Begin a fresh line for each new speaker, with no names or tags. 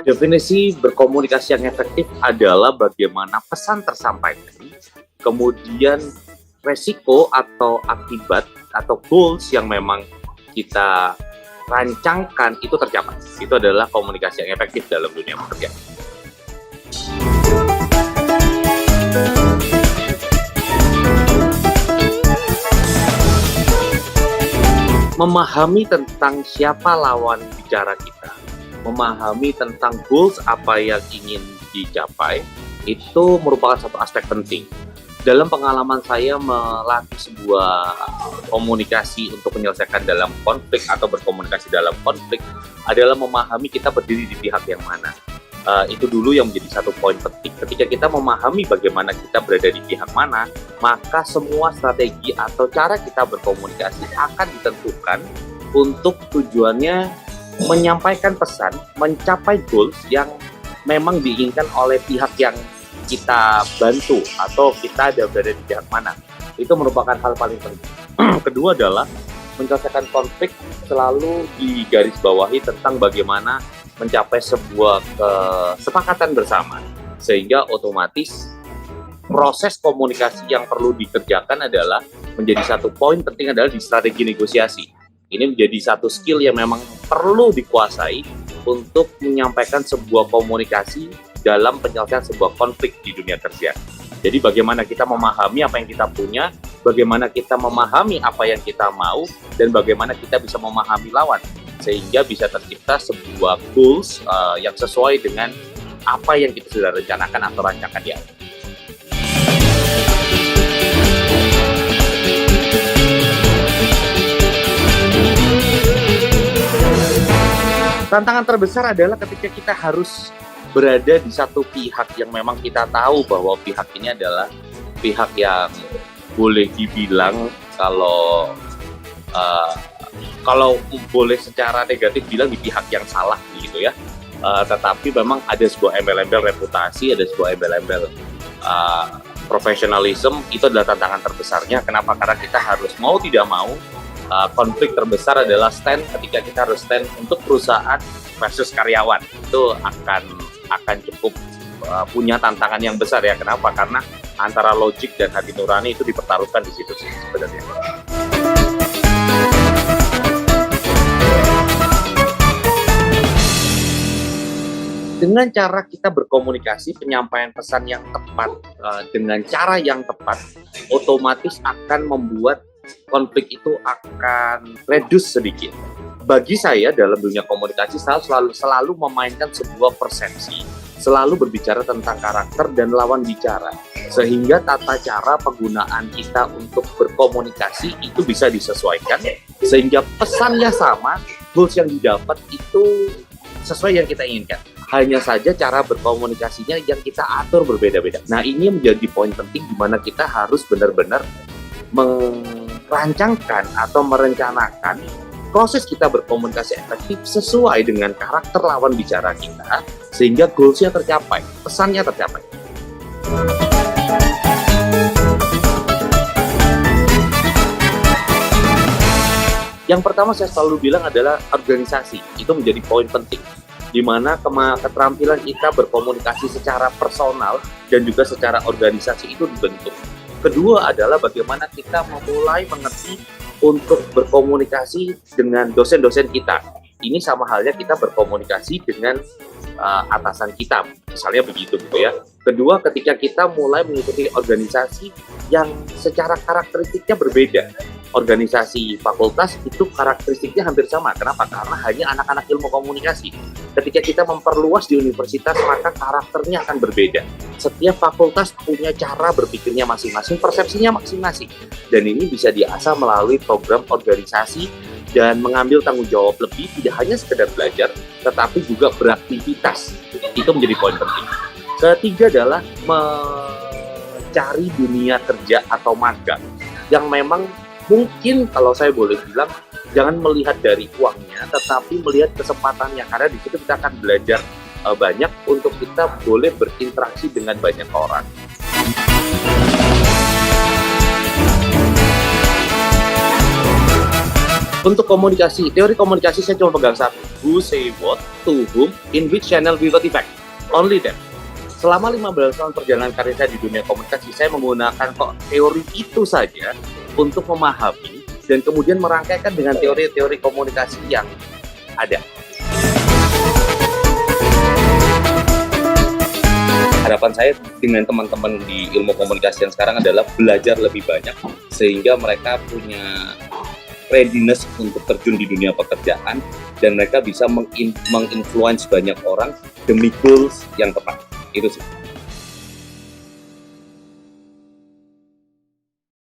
Definisi berkomunikasi yang efektif adalah bagaimana pesan tersampaikan, kemudian resiko atau akibat atau goals yang memang kita rancangkan itu tercapai. Itu adalah komunikasi yang efektif dalam dunia pekerjaan. Memahami tentang siapa lawan bicara kita, memahami tentang goals apa yang ingin dicapai, itu merupakan satu aspek penting. Dalam pengalaman saya melatih sebuah komunikasi untuk menyelesaikan dalam konflik atau berkomunikasi dalam konflik adalah memahami kita berdiri di pihak yang mana. Itu dulu yang menjadi satu poin penting. Ketika kita memahami bagaimana kita berada di pihak mana, maka semua strategi atau cara kita berkomunikasi akan ditentukan untuk tujuannya menyampaikan pesan, mencapai goals yang memang diinginkan oleh pihak yang kita bantu atau kita ada berada di pihak mana. Itu merupakan hal paling penting. Kedua adalah menyelesaikan konflik selalu digarisbawahi tentang bagaimana mencapai sebuah kesepakatan bersama, sehingga otomatis proses komunikasi yang perlu dikerjakan adalah menjadi satu poin penting adalah di strategi negosiasi. Ini menjadi satu skill yang memang perlu dikuasai untuk menyampaikan sebuah komunikasi dalam penyelesaian sebuah konflik di dunia kerja. Jadi bagaimana kita memahami apa yang kita punya, bagaimana kita memahami apa yang kita mau, dan bagaimana kita bisa memahami lawan, sehingga bisa tercipta sebuah goals yang sesuai dengan apa yang kita sudah rencanakan atau rancangkan di awal. Tantangan terbesar adalah ketika kita harus berada di satu pihak yang memang kita tahu bahwa pihak ini adalah pihak yang boleh dibilang kalau boleh secara negatif bilang di pihak yang salah gitu ya. Tetapi memang ada sebuah embel-embel reputasi, ada sebuah embel-embel profesionalisme. Itu adalah tantangan terbesarnya. Kenapa? Karena kita harus mau tidak mau, konflik terbesar adalah stand ketika kita harus stand untuk perusahaan versus karyawan. Itu akan cukup punya tantangan yang besar ya. Kenapa? Karena antara logik dan hati nurani itu dipertaruhkan di situ sih sebenarnya. Dengan cara kita berkomunikasi, penyampaian pesan yang tepat dengan cara yang tepat, otomatis akan membuat konflik itu akan reduce sedikit. Bagi saya dalam dunia komunikasi selalu memainkan sebuah persepsi, selalu berbicara tentang karakter dan lawan bicara, sehingga tata cara penggunaan kita untuk berkomunikasi itu bisa disesuaikan, sehingga pesannya sama, goals yang didapat itu sesuai yang kita inginkan. Hanya saja cara berkomunikasinya yang kita atur berbeda-beda. Nah, ini menjadi poin penting di mana kita harus benar-benar merancangkan atau merencanakan proses kita berkomunikasi efektif sesuai dengan karakter lawan bicara kita, sehingga goals-nya tercapai, pesannya tercapai. Yang pertama saya selalu bilang adalah organisasi. Itu menjadi poin penting, di mana keterampilan kita berkomunikasi secara personal dan juga secara organisasi itu dibentuk. Kedua adalah bagaimana kita memulai mengerti untuk berkomunikasi dengan dosen-dosen kita. Ini sama halnya kita berkomunikasi dengan atasan kita, misalnya begitu gitu ya. Kedua, ketika kita mulai mengikuti organisasi yang secara karakteristiknya berbeda. Organisasi fakultas itu karakteristiknya hampir sama. Kenapa? Karena hanya anak-anak ilmu komunikasi. Ketika kita memperluas di universitas, maka karakternya akan berbeda. Setiap fakultas punya cara berpikirnya masing-masing, persepsinya masing-masing. Dan ini bisa diasah melalui program organisasi dan mengambil tanggung jawab lebih, tidak hanya sekedar belajar, tetapi juga beraktivitas. Itu menjadi poin penting. Ketiga adalah mencari dunia kerja atau magang yang memang mungkin kalau saya boleh bilang jangan melihat dari uangnya, tetapi melihat kesempatannya, karena di situ kita akan belajar banyak untuk kita boleh berinteraksi dengan banyak orang. Untuk komunikasi, teori komunikasi saya cuma pegang satu. Who say what, to whom, in which channel without effect. Only that. Selama 15 tahun perjalanan karir saya di dunia komunikasi, saya menggunakan kok teori itu saja untuk memahami dan kemudian merangkaikan dengan teori-teori komunikasi yang ada. Harapan saya dengan teman-teman di ilmu komunikasi yang sekarang adalah belajar lebih banyak sehingga mereka punya readiness untuk terjun di dunia pekerjaan dan mereka bisa menginfluence banyak orang demi goals yang tepat. Itu sih.